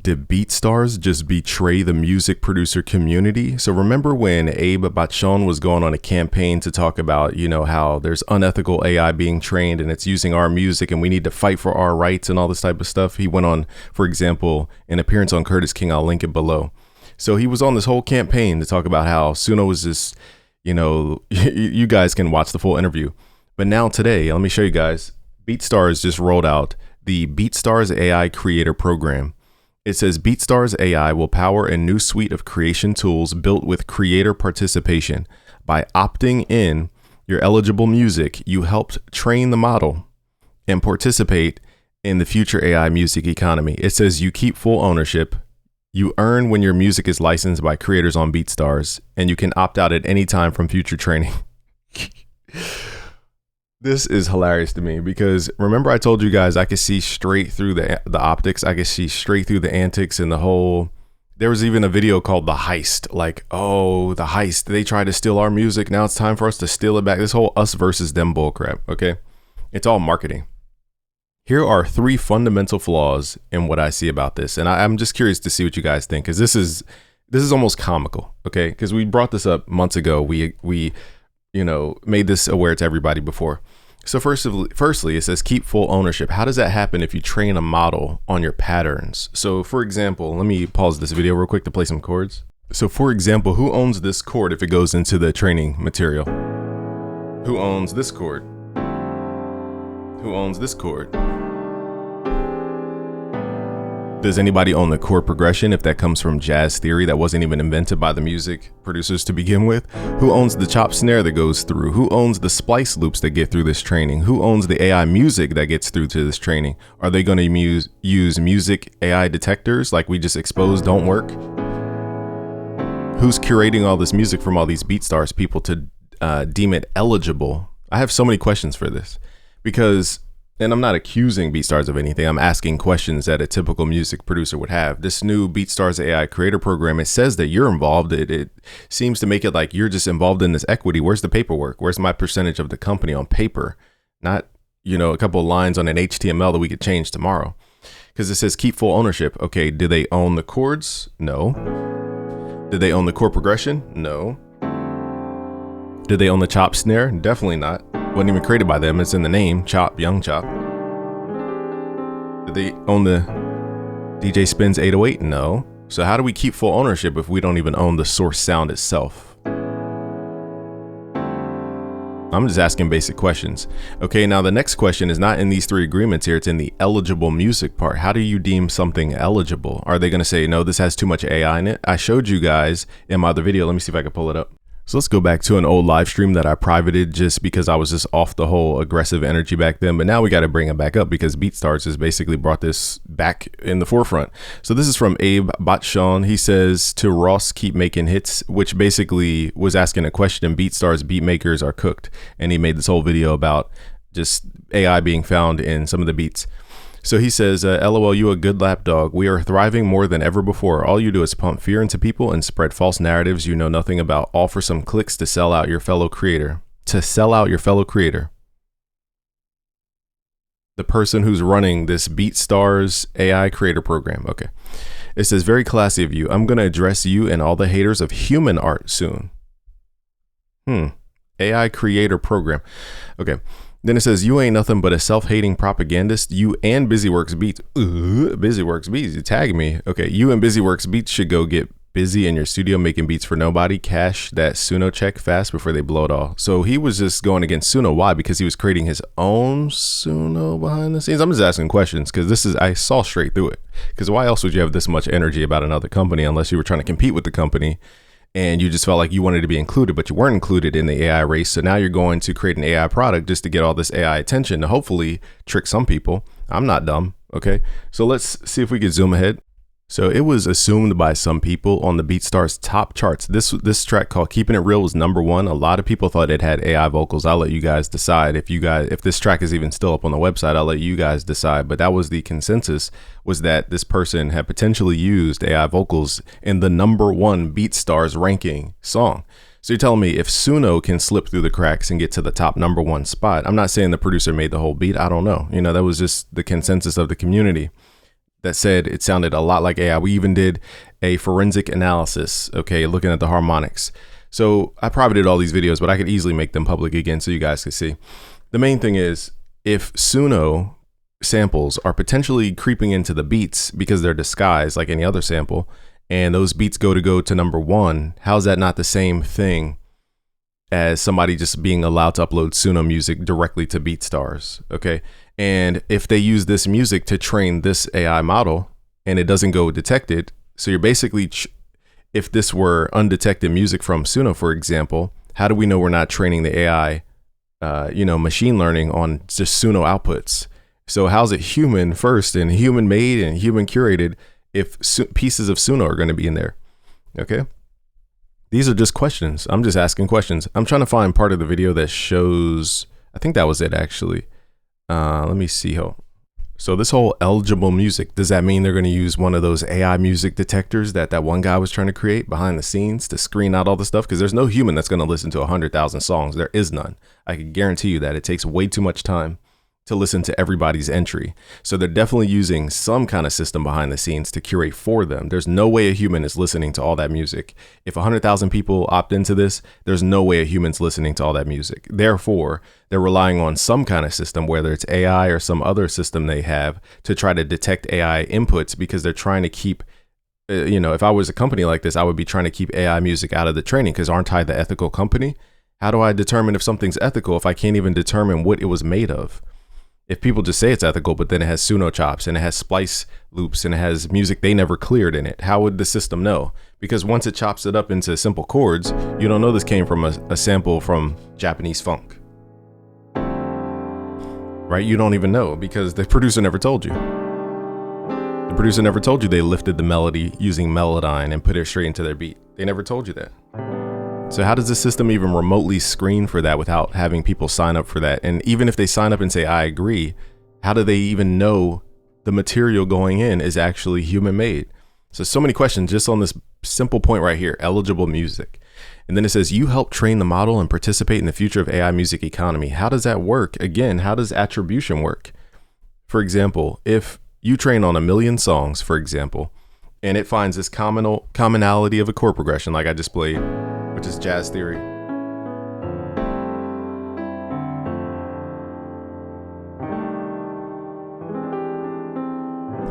Did BeatStars just betray the music producer community? So remember when Abe Bachon was going on a campaign to talk about, how there's unethical AI being trained and it's using our music and we need to fight for our rights and all this type of stuff? He went on, for example, an appearance on Curtis King. I'll link it below. So he was on this whole campaign to talk about how Suno was just, you guys can watch the full interview. But now today, let me show you guys, BeatStars just rolled out the BeatStars AI Creator Program. It says BeatStars AI will power a new suite of creation tools built with creator participation. By opting in your eligible music, you helped train the model and participate in the future AI music economy. It says you keep full ownership. You earn when your music is licensed by creators on BeatStars, and you can opt out at any time from future training. This is hilarious to me because remember I told you guys I could see straight through the optics. I could see straight through the antics and the whole. There was even a video called The Heist. Like, oh, the heist. They tried to steal our music. Now it's time for us to steal it back. This whole us versus them bullcrap. Okay. It's all marketing. Here are 3 fundamental flaws in what I see about this. And I'm just curious to see what you guys think, because this is almost comical. Okay. Because we brought this up months ago. We made this aware to everybody before. So firstly, it says keep full ownership. How does that happen if you train a model on your patterns? So for example, let me pause this video real quick to play some chords. So for example, who owns this chord if it goes into the training material? Who owns this chord? Who owns this chord? Does anybody own the chord progression if that comes from jazz theory that wasn't even invented by the music producers to begin with? Who owns the chop snare that goes through? Who owns the splice loops that get through this training? Who owns the AI music that gets through to this training? Are they going to use music AI detectors like we just exposed don't work? Who's curating all this music from all these BeatStars people to deem it eligible? I have so many questions for this because... And I'm not accusing BeatStars of anything. I'm asking questions that a typical music producer would have. This new BeatStars AI Creator Program, it says that you're involved. It seems to make it like you're just involved in this equity. Where's the paperwork? Where's my percentage of the company on paper? Not, a couple of lines on an HTML that we could change tomorrow. Because it says keep full ownership. Okay, do they own the chords? No. Did they own the chord progression? No. Did they own the chop snare? Definitely not. Wasn't even created by them. It's in the name, Chop, Young Chop. Did they own the DJ Spins 808? No. So how do we keep full ownership if we don't even own the source sound itself? I'm just asking basic questions. Okay, now the next question is not in these 3 agreements here. It's in the eligible music part. How do you deem something eligible? Are they going to say, no, this has too much AI in it? I showed you guys in my other video. Let me see if I can pull it up. So let's go back to an old live stream that I privated just because I was just off the whole aggressive energy back then. But now we got to bring it back up because BeatStars has basically brought this back in the forefront. So this is from Abe Bachon. He says to Ross, keep making hits, which basically was asking a question. BeatStars beat makers are cooked. And he made this whole video about just AI being found in some of the beats. So he says, LOL, you a good lapdog. We are thriving more than ever before. All you do is pump fear into people and spread false narratives you know nothing about, all for some clicks to sell out your fellow creator. To sell out your fellow creator. The person who's running this BeatStars AI Creator Program. Okay. It says, very classy of you. I'm going to address you and all the haters of human art soon. AI Creator Program. Okay. Then it says, you ain't nothing but a self-hating propagandist. You and BusyWorks Beats. BusyWorks Beats, you tag me. Okay, you and BusyWorks Beats should go get busy in your studio making beats for nobody. Cash that Suno check fast before they blow it all. So he was just going against Suno. Why? Because he was creating his own Suno behind the scenes. I'm just asking questions because I saw straight through it. Because why else would you have this much energy about another company unless you were trying to compete with the company? And you just felt like you wanted to be included, but you weren't included in the AI race. So now you're going to create an AI product just to get all this AI attention to hopefully trick some people. I'm not dumb. Okay. So let's see if we could zoom ahead. So it was assumed by some people on the BeatStars top charts. This track called Keeping It Real was #1. A lot of people thought it had AI vocals. I'll let you guys decide if this track is even still up on the website. I'll let you guys decide. But that was the consensus, was that this person had potentially used AI vocals in the #1 BeatStars ranking song. So you're telling me if Suno can slip through the cracks and get to the top #1 spot, I'm not saying the producer made the whole beat. I don't know. That was just the consensus of the community. that said it sounded a lot like AI. We even did a forensic analysis, okay, looking at the harmonics. So I privated all these videos, but I could easily make them public again so you guys could see. The main thing is, if Suno samples are potentially creeping into the beats because they're disguised like any other sample, and those beats go to number one, how's that not the same thing as somebody just being allowed to upload Suno music directly to BeatStars? Okay. And if they use this music to train this AI model and it doesn't go detected, so you're basically, if this were undetected music from Suno, for example, how do we know we're not training the AI, machine learning on just Suno outputs? So how's it human first and human made and human curated if pieces of Suno are going to be in there? Okay. These are just questions. I'm just asking questions. I'm trying to find part of the video that shows, I think that was it actually. Let me see. So this whole eligible music, does that mean they're going to use one of those AI music detectors that one guy was trying to create behind the scenes to screen out all the stuff? Because there's no human that's going to listen to 100,000 songs. There is none. I can guarantee you that. It takes way too much time to listen to everybody's entry. So they're definitely using some kind of system behind the scenes to curate for them. There's no way a human is listening to all that music. If 100,000 people opt into this, there's no way a human's listening to all that music. Therefore, they're relying on some kind of system, whether it's AI or some other system they have, to try to detect AI inputs, because they're trying to keep, if I was a company like this, I would be trying to keep AI music out of the training, because aren't I the ethical company? How do I determine if something's ethical if I can't even determine what it was made of? If people just say it's ethical, but then it has Suno chops and it has splice loops and it has music they never cleared in it, how would the system know? Because once it chops it up into simple chords, you don't know this came from a sample from Japanese funk, right? You don't even know, because the producer never told you. The producer never told you they lifted the melody using Melodyne and put it straight into their beat. They never told you that. So how does the system even remotely screen for that without having people sign up for that? And even if they sign up and say, I agree, how do they even know the material going in is actually human made? So many questions just on this simple point right here, eligible music. And then it says, you help train the model and participate in the future of AI music economy. How does that work? Again, how does attribution work? For example, if you train on 1 million songs, for example, and it finds this commonality of a chord progression like I just played, which is jazz theory.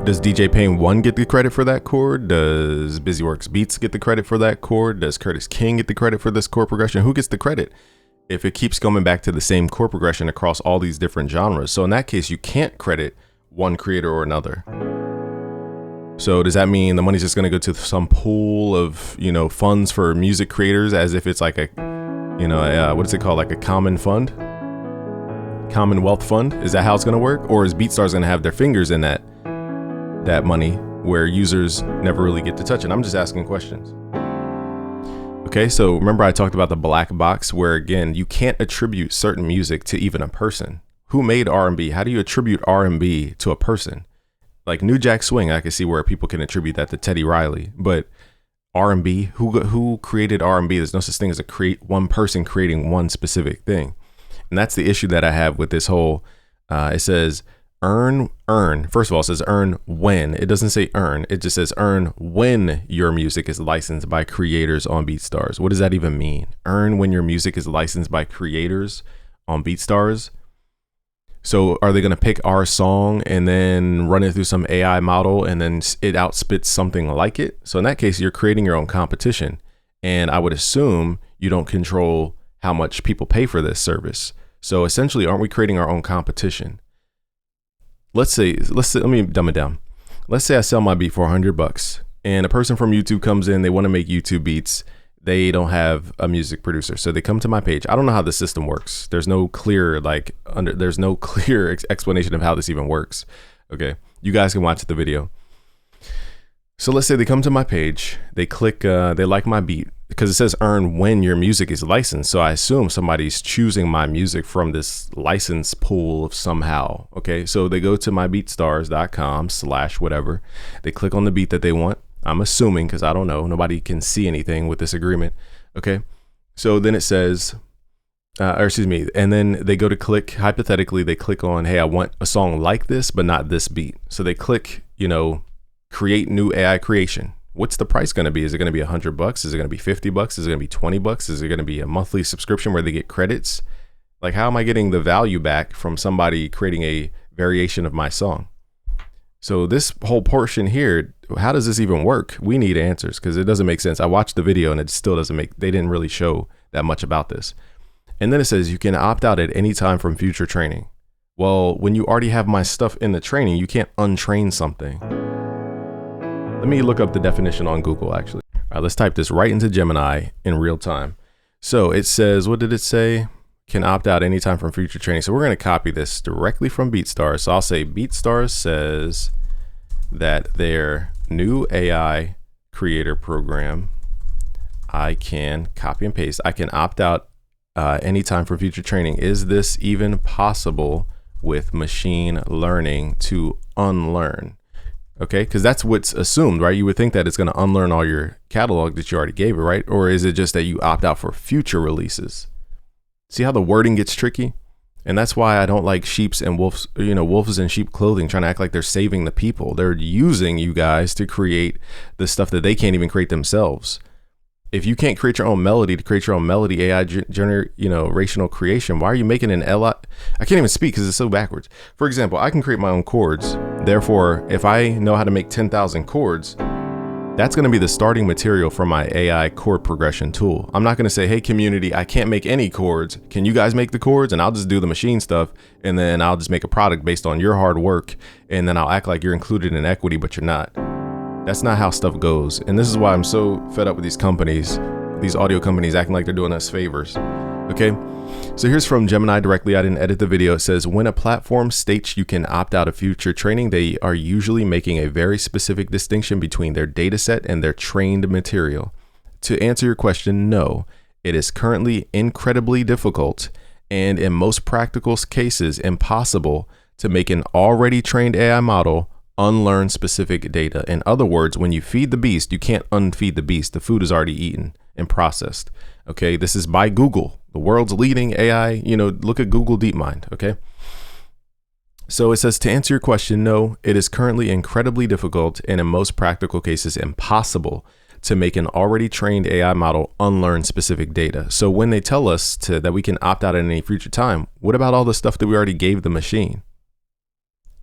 Does DJ Payne 1 get the credit for that chord? Does BusyWorks Beats get the credit for that chord? Does Curtis King get the credit for this chord progression? Who gets the credit if it keeps coming back to the same chord progression across all these different genres? So in that case, you can't credit one creator or another. So does that mean the money's just going to go to some pool of, funds for music creators, as if it's like a, what is it called? Like a common fund? Commonwealth fund? Is that how it's going to work? Or is BeatStars going to have their fingers in that money where users never really get to touch it? I'm just asking questions. Okay, so remember I talked about the black box, where again, you can't attribute certain music to even a person. Who made R&B? How do you attribute R&B to a person? Like New Jack Swing, I can see where people can attribute that to Teddy Riley, but R&B, who created R&B? There's no such thing as one person creating one specific thing. And that's the issue that I have with this whole, it says earn. First of all, it says earn when. It doesn't say earn. It just says earn when your music is licensed by creators on BeatStars. What does that even mean? Earn when your music is licensed by creators on BeatStars? So are they going to pick our song and then run it through some AI model and then it outspits something like it? So in that case, you're creating your own competition. And I would assume you don't control how much people pay for this service. So essentially, aren't we creating our own competition? Let's say, let me dumb it down. Let's say I sell my beat for $100 and a person from YouTube comes in, they want to make YouTube beats. They don't have a music producer. So they come to my page. I don't know how the system works. There's no clear, there's no clear explanation of how this even works. Okay. You guys can watch the video. So let's say they come to my page, they click, they like my beat because it says earn when your music is licensed. So I assume somebody's choosing my music from this license pool of somehow. Okay. So they go to mybeatstars.com/whatever. They click on the beat that they want. I'm assuming, because I don't know, nobody can see anything with this agreement. Okay. So then it says, and then they go to click, hypothetically, they click on, hey, I want a song like this, but not this beat. So they click, create new AI creation. What's the price going to be? Is it going to be $100? Is it going to be $50? Is it going to be $20? Is it going to be a monthly subscription where they get credits? Like, how am I getting the value back from somebody creating a variation of my song? So this whole portion here, how does this even work? We need answers, because it doesn't make sense. I watched the video and it still doesn't they didn't really show that much about this. And then it says you can opt out at any time from future training. Well, when you already have my stuff in the training, you can't untrain something. Let me look up the definition on Google, actually. All right, let's type this right into Gemini in real time. So it says, what did it say? Can opt out anytime from future training. So we're going to copy this directly from BeatStars. So I'll say BeatStars says that their new AI creator program, I can copy and paste. I can opt out anytime from future training. Is this even possible with machine learning to unlearn? Okay, because that's what's assumed, right? You would think that it's going to unlearn all your catalog that you already gave it, right? Or is it just that you opt out for future releases? See how the wording gets tricky? And that's why I don't like sheeps and wolves, wolves in sheep clothing, trying to act like they're saving the people. They're using you guys to create the stuff that they can't even create themselves. If you can't create your own melody to create your own melody AI generational creation, why are you making an LI? I can't even speak because it's so backwards. For example, I can create my own chords. Therefore, if I know how to make 10,000 chords, that's going to be the starting material for my AI chord progression tool. I'm not going to say, hey, community, I can't make any chords. Can you guys make the chords? And I'll just do the machine stuff. And then I'll just make a product based on your hard work. And then I'll act like you're included in equity, but you're not. That's not how stuff goes. And this is why I'm so fed up with these companies, these audio companies acting like they're doing us favors. Okay. So here's from Gemini directly. I didn't edit the video. It says, when a platform states you can opt out of future training, they are usually making a very specific distinction between their data set and their trained material. To answer your question, no, it is currently incredibly difficult and in most practical cases impossible to make an already trained AI model unlearn specific data. In other words, when you feed the beast, you can't unfeed the beast. The food is already eaten and processed. Okay, this is by Google, the world's leading AI. Look at Google DeepMind. Okay, so it says, to answer your question, no, it is currently incredibly difficult and in most practical cases impossible to make an already trained AI model unlearn specific data. So when they tell us that we can opt out at any future time, what about all the stuff that we already gave the machine?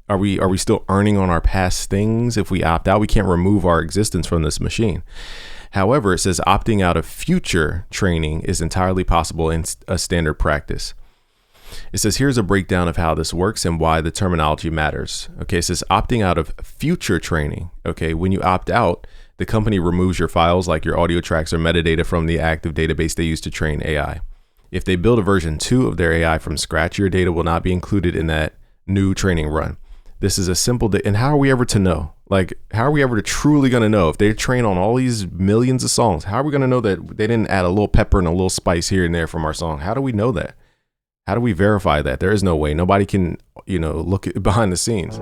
Are we still earning on our past things if we opt out? We can't remove our existence from this machine. However, it says opting out of future training is entirely possible in a standard practice. It says, here's a breakdown of how this works and why the terminology matters. Okay, it says opting out of future training. Okay, when you opt out, the company removes your files like your audio tracks or metadata from the active database they use to train AI. If they build a version 2 of their AI from scratch, your data will not be included in that new training run. This is a simple, and how are we ever to know? Like, how are we ever truly going to know if they train on all these millions of songs? How are we going to know that they didn't add a little pepper and a little spice here and there from our song? How do we know that? How do we verify that? There is no way. Nobody can, look behind the scenes.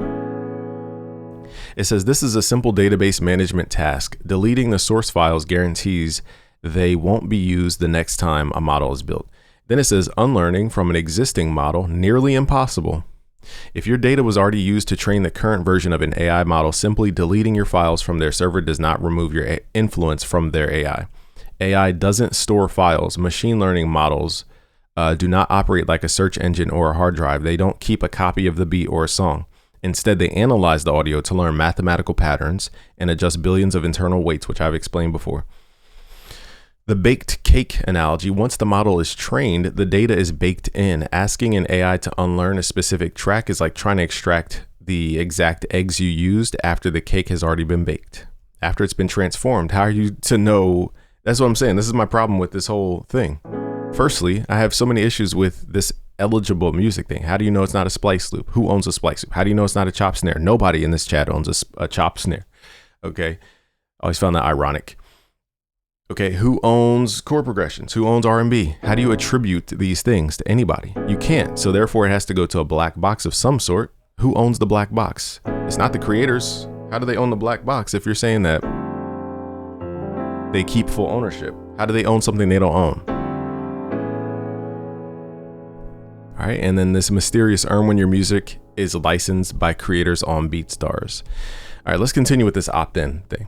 It says this is a simple database management task. Deleting the source files guarantees they won't be used the next time a model is built. Then it says unlearning from an existing model, nearly impossible. If your data was already used to train the current version of an AI model, simply deleting your files from their server does not remove your influence from their AI. AI doesn't store files. Machine learning models do not operate like a search engine or a hard drive. They don't keep a copy of the beat or a song. Instead, they analyze the audio to learn mathematical patterns and adjust billions of internal weights, which I've explained before. The baked cake analogy, once the model is trained, the data is baked in. Asking an AI to unlearn a specific track is like trying to extract the exact eggs you used after the cake has already been baked. After it's been transformed, how are you to know? That's what I'm saying. This is my problem with this whole thing. Firstly, I have so many issues with this eligible music thing. How do you know it's not a splice loop? Who owns a splice loop? How do you know it's not a chop snare? Nobody in this chat owns a chop snare. Okay. I always found that ironic. Okay, who owns chord progressions? Who owns R&B? How do you attribute these things to anybody? You can't. So therefore, it has to go to a black box of some sort. Who owns the black box? It's not the creators. How do they own the black box if you're saying that they keep full ownership? How do they own something they don't own? All right, and then this mysterious earn when your music is licensed by creators on BeatStars. All right, let's continue with this opt-in thing.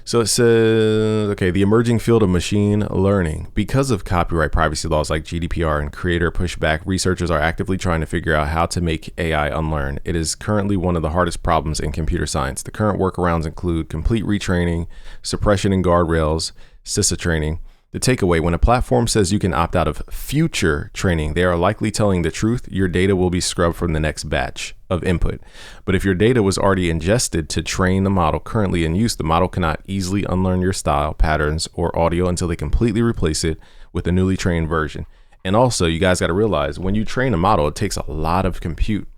So it says, okay, the emerging field of machine learning. Because of copyright privacy laws like GDPR and creator pushback, researchers are actively trying to figure out how to make AI unlearn. It is currently one of the hardest problems in computer science. The current workarounds include complete retraining, suppression and guardrails, CISA training. The takeaway: when a platform says you can opt out of future training, they are likely telling the truth. Your data will be scrubbed from the next batch of input. But if your data was already ingested to train the model currently in use, the model cannot easily unlearn your style, patterns, or audio until they completely replace it with a newly trained version. And also, you guys got to realize, when you train a model, it takes a lot of compute.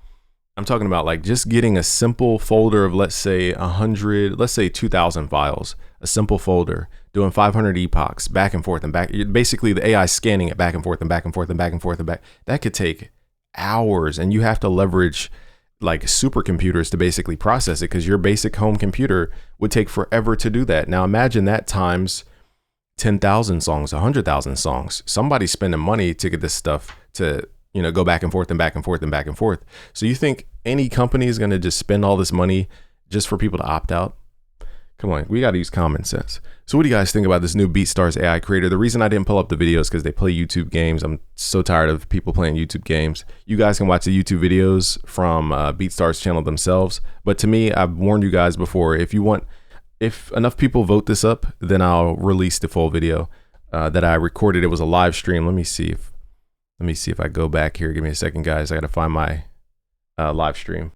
I'm talking about like just getting a simple folder of, let's say 2,000 files, a simple folder, doing 500 epochs back and forth and back. Basically the AI scanning it back and forth and back and forth and back and forth and back. That could take hours, and you have to leverage like supercomputers to basically process it, because your basic home computer would take forever to do that. Now imagine that times 10,000 songs, 100,000 songs. Somebody's spending money to get this stuff to, you know, go back and forth and back and forth and back and forth. So you think any company is going to just spend all this money just for people to opt out? Come on, we got to use common sense. So what do you guys think about this new BeatStars AI creator? The reason I didn't pull up the videos is because they play YouTube games. I'm so tired of people playing YouTube games. You guys can watch the YouTube videos from BeatStars channel themselves. But to me, I've warned you guys before, if enough people vote this up, then I'll release the full video that I recorded. It was a live stream. Let me see if I go back here. Give me a second, guys. I got to find my live stream.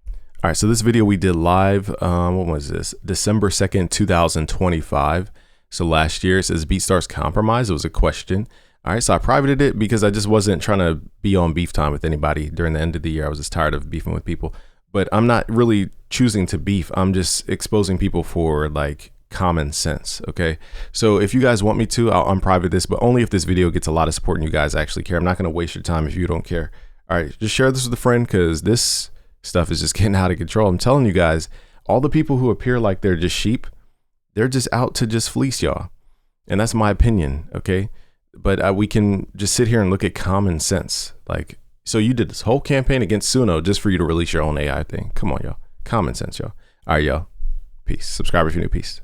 All right, so this video we did live, what was this? December 2nd, 2025. So last year. It says BeatStars compromise. It was a question. All right, so I privated it because I just wasn't trying to be on beef time with anybody during the end of the year. I was just tired of beefing with people. But I'm not really choosing to beef. I'm just exposing people for like common sense, okay? So if you guys want me to, I'll unprivate this, but only if this video gets a lot of support and you guys actually care. I'm not gonna waste your time if you don't care. All right, just share this with a friend, because this stuff is just getting out of control. I'm telling you guys, all the people who appear like they're just sheep, they're just out to just fleece y'all. And that's my opinion, okay? But we can just sit here and look at common sense. Like, so you did this whole campaign against Suno just for you to release your own AI thing. Come on, y'all. Common sense, y'all. All right, y'all. Peace. Subscribe if you're new. Peace.